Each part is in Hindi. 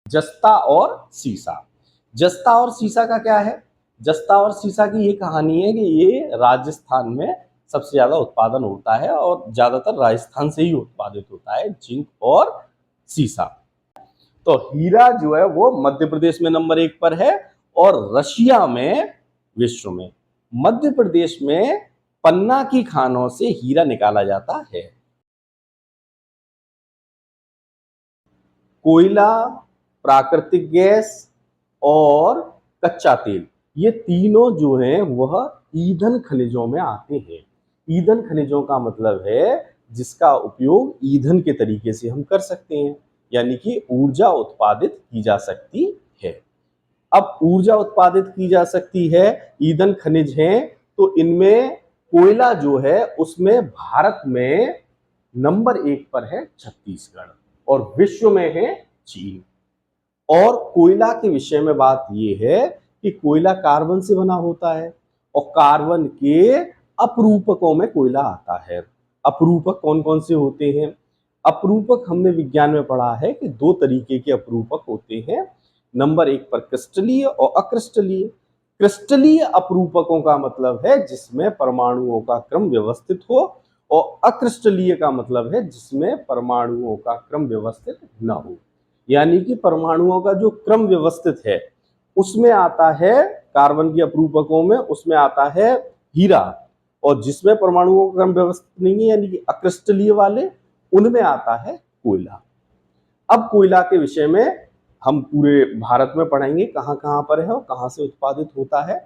जस्ता और सीसा। जस्ता और सीसा का क्या है? जस्ता और सीसा की ये कहानी है कि ये राजस्थान में सबसे ज्यादा उत्पादन होता है और ज्यादातर राजस्थान से ही उत्पादित होता है जिंक और सीसा। तो हीरा जो है वो मध्य प्रदेश में नंबर 1 पर है और रशिया में विश्व में। मध्य प्रदेश में पन्ना की खानों से हीरा निकाला जाता है। कोयला, प्राकृतिक गैस और कच्चा तेल, ये तीनों जो हैं वह ईंधन खनिजों में आते हैं। ईंधन खनिजों का मतलब है जिसका उपयोग ईंधन के तरीके से हम कर सकते हैं, यानी कि ऊर्जा उत्पादित की जा सकती है। अब ऊर्जा उत्पादित की जा सकती है, ईंधन खनिज हैं, तो इनमें कोयला जो है उसमें भारत में नंबर 1 पर है छत्तीसगढ़ और विश्व में है चीन। और कोयला के विषय में बात यह है कि कोयला कार्बन से बना होता है और कार्बन के अपरूपकों में कोयला आता है। अपरूपक कौन कौन से होते हैं? अपरूपक हमने विज्ञान में पढ़ा है कि 2 तरीके के अपरूपक होते हैं। नंबर 1 पर क्रिस्टलीय और अक्रिस्टलीय। क्रिस्टलीय अपरूपकों का मतलब है जिसमें परमाणुओं का क्रम व्यवस्थित हो और अक्रिस्टलीय का मतलब है जिसमें परमाणुओं का क्रम व्यवस्थित न हो। यानी कि परमाणुओं का जो क्रम व्यवस्थित है उसमें आता है कार्बन के अपरूपकों में, उसमें आता है हीरा, और जिसमें परमाणुओं का क्रम व्यवस्थित नहीं है यानी कि अक्रिस्टलीय वाले, उनमें आता है कोयला। अब कोयला के विषय में हम पूरे भारत में पढ़ेंगे कहां कहां पर है और कहां से उत्पादित होता है।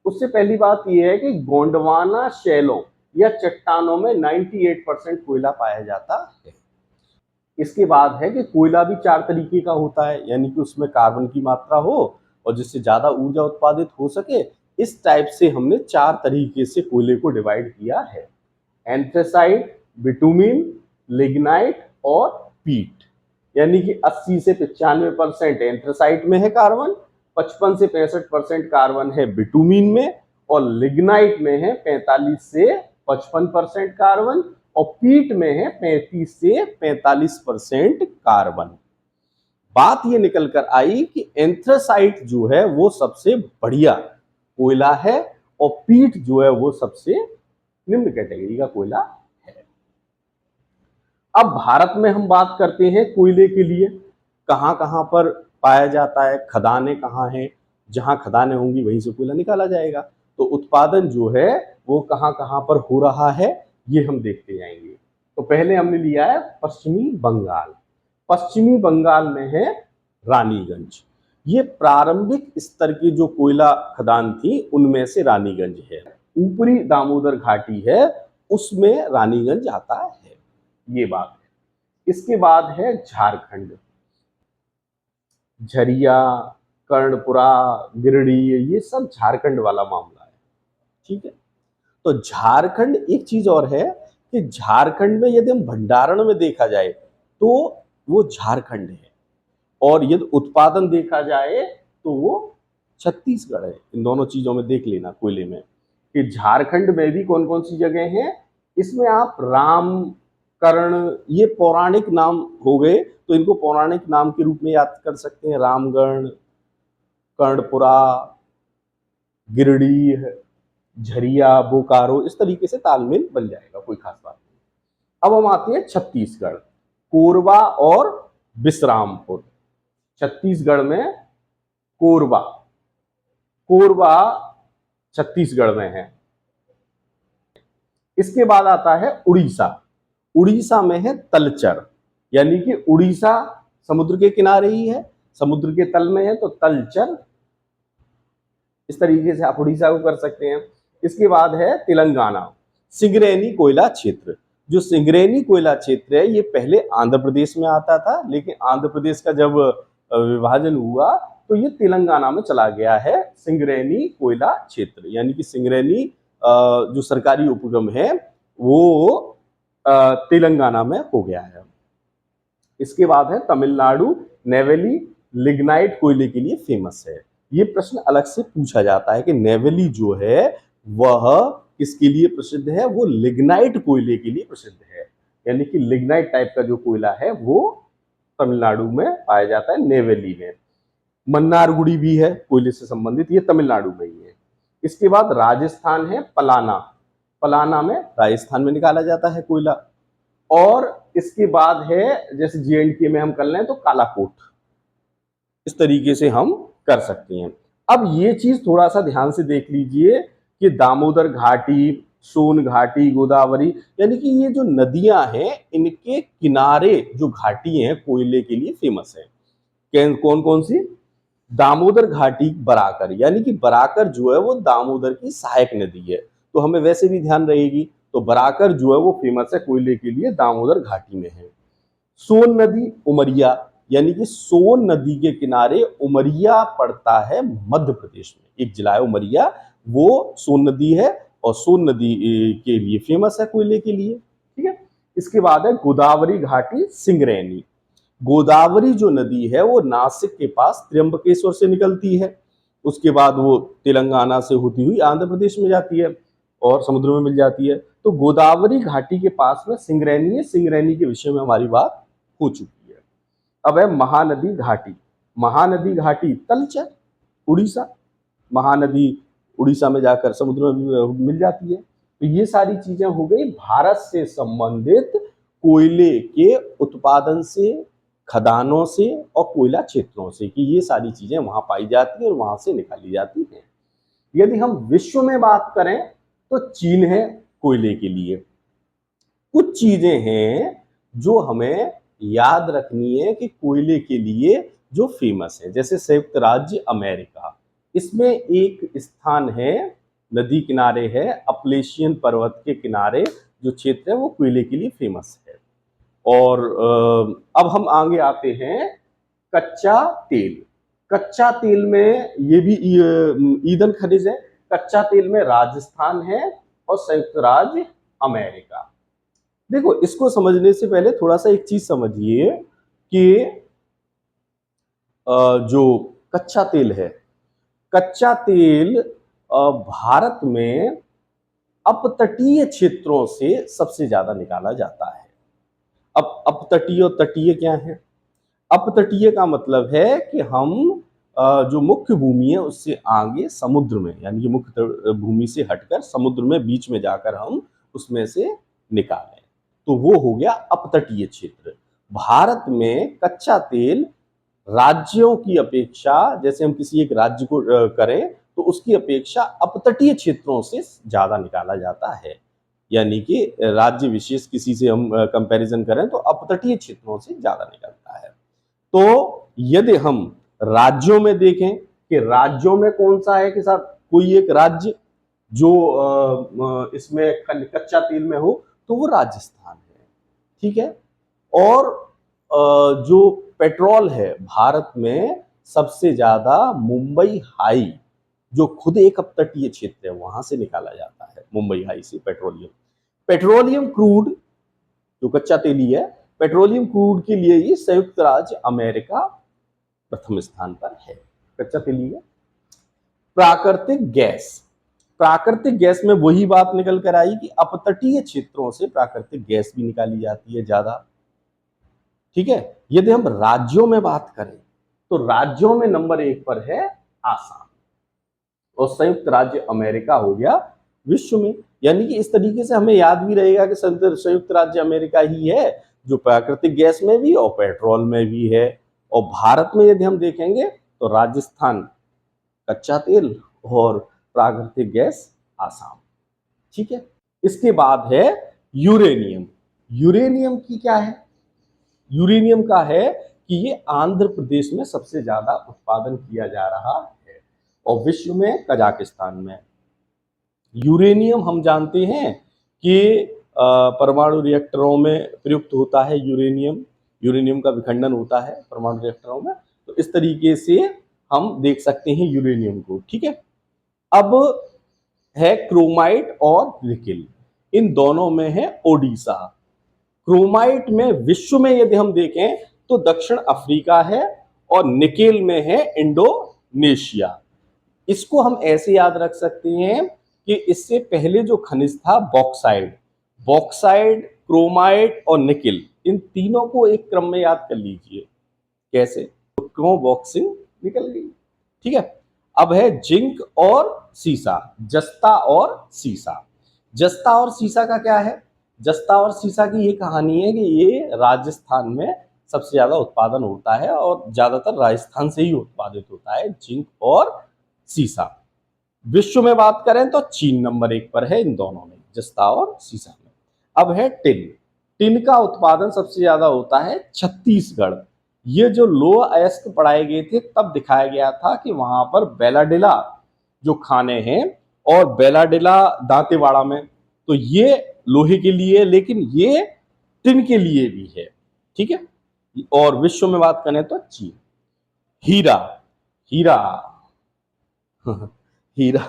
उससे पहली बात यह है कि गोंडवाना शैलों या चट्टानों में 98% कोयला पाया जाता है। इसके बाद है कि कोयला भी 4 तरीके का होता है, यानी कि उसमें कार्बन की मात्रा हो और जिससे ज्यादा ऊर्जा उत्पादित हो सके। इस टाइप से हमने 4 तरीके से कोयले को डिवाइड किया है: एंथ्रेसाइट, बिटुमिन, लिग्नाइट और पीट। यानी कि 80 से 95% एंथ्रेसाइट में है कार्बन, 55 से 65% कार्बन है बिटुमिन में, और लिग्नाइट में है 45 से 55% कार्बन, और पीट में है 35 से 45% कार्बन। बात ये निकल कर आई कि एंथ्रेसाइट जो है वो सबसे बढ़िया कोयला है और पीट जो है वो सबसे निम्न कैटेगरी का कोयला है। अब भारत में हम बात करते हैं कोयले के लिए कहां कहां पर पाया जाता है, खदानें कहां हैं। जहां खदानें होंगी वहीं से कोयला निकाला जाएगा। तो उत्पादन जो है वो कहां कहां पर हो रहा है ये हम देखते जाएंगे। तो पहले हमने लिया है पश्चिमी बंगाल। पश्चिमी बंगाल में है रानीगंज। ये प्रारंभिक स्तर की जो कोयला खदान थी उनमें से रानीगंज है। ऊपरी दामोदर घाटी है उसमें रानीगंज आता है। ये बात है। इसके बाद है झारखंड। झरिया, कर्णपुरा, गिरिडीह, ये सब झारखंड वाला मामला है। ठीक है। तो झारखंड, एक चीज और है कि झारखंड में यदि हम भंडारण में देखा जाए तो वो झारखंड है, और यदि उत्पादन देखा जाए तो वो छत्तीसगढ़ है। इन दोनों चीजों में देख लेना कोयले में कि झारखंड में भी कौन कौन सी जगह हैं। इसमें आप राम, कर्ण, ये पौराणिक नाम हो गए तो इनको पौराणिक नाम के रूप में याद कर सकते हैं। रामगढ़, कर्णपुरा, गिरिडीह, झरिया, बोकारो, इस तरीके से तालमेल बन जाएगा, कोई खास बात नहीं। अब हम आते हैं छत्तीसगढ़, कोरबा और विश्रामपुर। छत्तीसगढ़ में कोरबा, कोरबा छत्तीसगढ़ में है। इसके बाद आता है उड़ीसा। उड़ीसा में है तलचर, यानी कि उड़ीसा समुद्र के किनारे ही है, समुद्र के तल में है तो तलचर। इस तरीके से आप उड़ीसा को कर सकते हैं। इसके बाद है तेलंगाना, सिंगरेनी कोयला क्षेत्र। जो सिंगरेनी कोयला क्षेत्र है ये पहले आंध्र प्रदेश में आता था, लेकिन आंध्र प्रदेश का जब विभाजन हुआ तो ये तेलंगाना में चला गया है सिंगरेनी कोयला क्षेत्र। यानी कि सिंगरेनी जो सरकारी उपक्रम है वो तेलंगाना में हो गया है। इसके बाद है तमिलनाडु, नेवेली लिग्नाइट कोयले के लिए फेमस है। ये प्रश्न अलग से पूछा जाता है कि नेवेली जो है वह किसके लिए प्रसिद्ध है? वो लिग्नाइट कोयले के लिए प्रसिद्ध है। यानी कि लिग्नाइट टाइप का जो कोयला है वो तमिलनाडु में पाया जाता है, नेवेली में। मन्नारगुड़ी भी है कोयले से संबंधित, ये तमिलनाडु में ही है। इसके बाद राजस्थान है, पलाना, पलाना में राजस्थान में निकाला जाता है कोयला। और इसके बाद है जैसे J&K में हम कर लें तो कालाकोट, इस तरीके से हम कर सकते हैं। अब ये चीज थोड़ा सा ध्यान से देख लीजिए कि दामोदर घाटी, सोन घाटी, गोदावरी, यानी कि ये जो नदियां हैं इनके किनारे जो घाटी हैं कोयले के लिए फेमस है। कौन कौन सी? दामोदर घाटी, बराकर, यानी कि बराकर जो है वो दामोदर की सहायक नदी है, तो हमें वैसे भी ध्यान रहेगी। तो बराकर जो है वो फेमस है कोयले के लिए, दामोदर घाटी में है। सोन नदी, उमरिया, यानी कि सोन नदी के किनारे उमरिया पड़ता है मध्य प्रदेश में, एक जिला है उमरिया, वो सोन नदी है और सोन नदी के लिए फेमस है कोयले के लिए। ठीक है। इसके बाद है गोदावरी घाटी, सिंगरैनी। गोदावरी जो नदी है वो नासिक के पास त्र्यंबकेश्वर से निकलती है, उसके बाद वो तेलंगाना से होती हुई आंध्र प्रदेश में जाती है और समुद्र में मिल जाती है। तो गोदावरी घाटी के पास में सिंगरैनी है, सिंगरैनी के विषय में हमारी बात हो चुकी है। अब है महानदी घाटी, महानदी घाटी तलचर, उड़ीसा, महानदी उड़ीसा में जाकर समुद्र में मिल जाती है। तो ये सारी चीजें हो गई भारत से संबंधित कोयले के उत्पादन से, खदानों से और कोयला क्षेत्रों से, कि ये सारी चीजें वहां पाई जाती हैं और वहां से निकाली जाती हैं। यदि हम विश्व में बात करें तो चीन है कोयले के लिए। कुछ चीजें हैं जो हमें याद रखनी है कि कोयले के लिए जो फेमस है, जैसे संयुक्त राज्य अमेरिका, इसमें एक स्थान है, नदी किनारे है, अपलेशियन पर्वत के किनारे जो क्षेत्र है वो कोयले के लिए फेमस है। और अब हम आगे आते हैं कच्चा तेल। कच्चा तेल में ये भी ईंधन खनिज है। कच्चा तेल में राजस्थान है और संयुक्त राज्य अमेरिका। देखो, इसको समझने से पहले थोड़ा सा एक चीज समझिए कि जो कच्चा तेल है, कच्चा तेल भारत में अपतटीय क्षेत्रों से सबसे ज्यादा निकाला जाता है। अब अपतटीय और तटीय क्या है? अपतटीय का मतलब है कि हम जो मुख्य भूमि है उससे आगे समुद्र में, यानी कि मुख्य भूमि से हटकर समुद्र में बीच में जाकर हम उसमें से निकालें, तो वो हो गया अपतटीय क्षेत्र। भारत में कच्चा तेल राज्यों की अपेक्षा, जैसे हम किसी एक राज्य को करें तो उसकी अपेक्षा अपतटीय क्षेत्रों से ज्यादा निकाला जाता है, यानी कि राज्य विशेष किसी से हम कंपैरिजन करें तो अपतटीय क्षेत्रों से ज्यादा निकलता है। तो यदि हम राज्यों में देखें कि राज्यों में कौन सा है कि साथ कोई एक राज्य जो इसमें कच्चा तेल में हो, तो वो राजस्थान है। ठीक है। और जो पेट्रोल है भारत में सबसे ज्यादा मुंबई हाई, जो खुद एक अपतटीय क्षेत्र है, वहां से निकाला जाता है, मुंबई हाई से पेट्रोलियम। पेट्रोलियम क्रूड जो कच्चा तेल ही है, पेट्रोलियम क्रूड के लिए ही संयुक्त राज्य अमेरिका प्रथम स्थान पर है, कच्चा तेल ही है। प्राकृतिक गैस, प्राकृतिक गैस में वही बात निकल कर आई कि अपतटीय क्षेत्रों से प्राकृतिक गैस भी निकाली जाती है ज्यादा। ठीक है। यदि हम राज्यों में बात करें तो राज्यों में नंबर 1 पर है आसाम और संयुक्त राज्य अमेरिका हो गया विश्व में। यानी कि इस तरीके से हमें याद भी रहेगा कि संयुक्त राज्य अमेरिका ही है जो प्राकृतिक गैस में भी और पेट्रोल में भी है। और भारत में यदि हम देखेंगे तो राजस्थान कच्चा तेल और प्राकृतिक गैस आसाम। ठीक है। इसके बाद है यूरेनियम। यूरेनियम की क्या है? यूरेनियम का है कि ये आंध्र प्रदेश में सबसे ज्यादा उत्पादन किया जा रहा है और विश्व में कजाकिस्तान में। यूरेनियम हम जानते हैं कि परमाणु रिएक्टरों में प्रयुक्त होता है यूरेनियम, यूरेनियम का विखंडन होता है परमाणु रिएक्टरों में। तो इस तरीके से हम देख सकते हैं यूरेनियम को। ठीक है। अब है क्रोमाइट और निकेल, इन दोनों में है ओडिशा। क्रोमाइट में विश्व में यदि हम देखें तो दक्षिण अफ्रीका है और निकेल में है इंडोनेशिया। इसको हम ऐसे याद रख सकते हैं कि इससे पहले जो खनिज था बॉक्साइड, बॉक्साइड क्रोमाइट और निकिल, इन तीनों को एक क्रम में याद कर लीजिए। कैसे? तो क्यों बॉक्सिंग निकल गई। ठीक है, अब है जिंक और सीसा, जस्ता और सीसा। जस्ता और सीसा का क्या है? जस्ता और सीसा की ये कहानी है कि ये राजस्थान में सबसे ज्यादा उत्पादन होता है और ज्यादातर राजस्थान से ही उत्पादित होता है जिंक और सीसा। विश्व में बात करें तो चीन नंबर 1 पर है इन दोनों में, जस्ता और सीसा में। अब है टिन। टिन का उत्पादन सबसे ज्यादा होता है छत्तीसगढ़। ये जो लोह अयस्क पढ़ाए गए थे तब दिखाया गया था कि वहां पर बेलाडिला जो खाने हैं और बेलाडिला दांतेवाड़ा में, तो ये लोहे के लिए, लेकिन ये टिन के लिए भी है। ठीक है, और विश्व में बात करें तो चीन। हीरा, हीरा हीरा,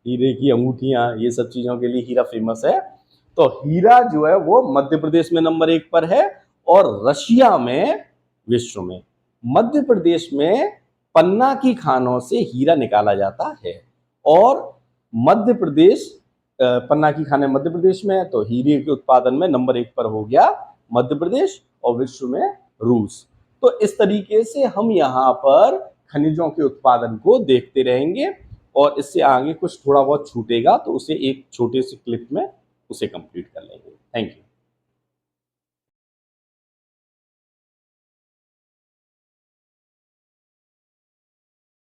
हीरे की अंगूठियां, ये सब चीजों के लिए हीरा फेमस है। तो हीरा जो है वो मध्य प्रदेश में नंबर 1 पर है और रशिया में, विश्व में। मध्य प्रदेश में पन्ना की खानों से हीरा निकाला जाता है और मध्य प्रदेश, पन्ना की खाने मध्य प्रदेश में है, तो हीरे के उत्पादन में नंबर 1 पर हो गया मध्य प्रदेश और विश्व में रूस। तो इस तरीके से हम यहाँ पर खनिजों के उत्पादन को देखते रहेंगे और इससे आगे कुछ थोड़ा बहुत छूटेगा तो उसे एक छोटे से क्लिप में उसे कंप्लीट कर लेंगे। Thank you.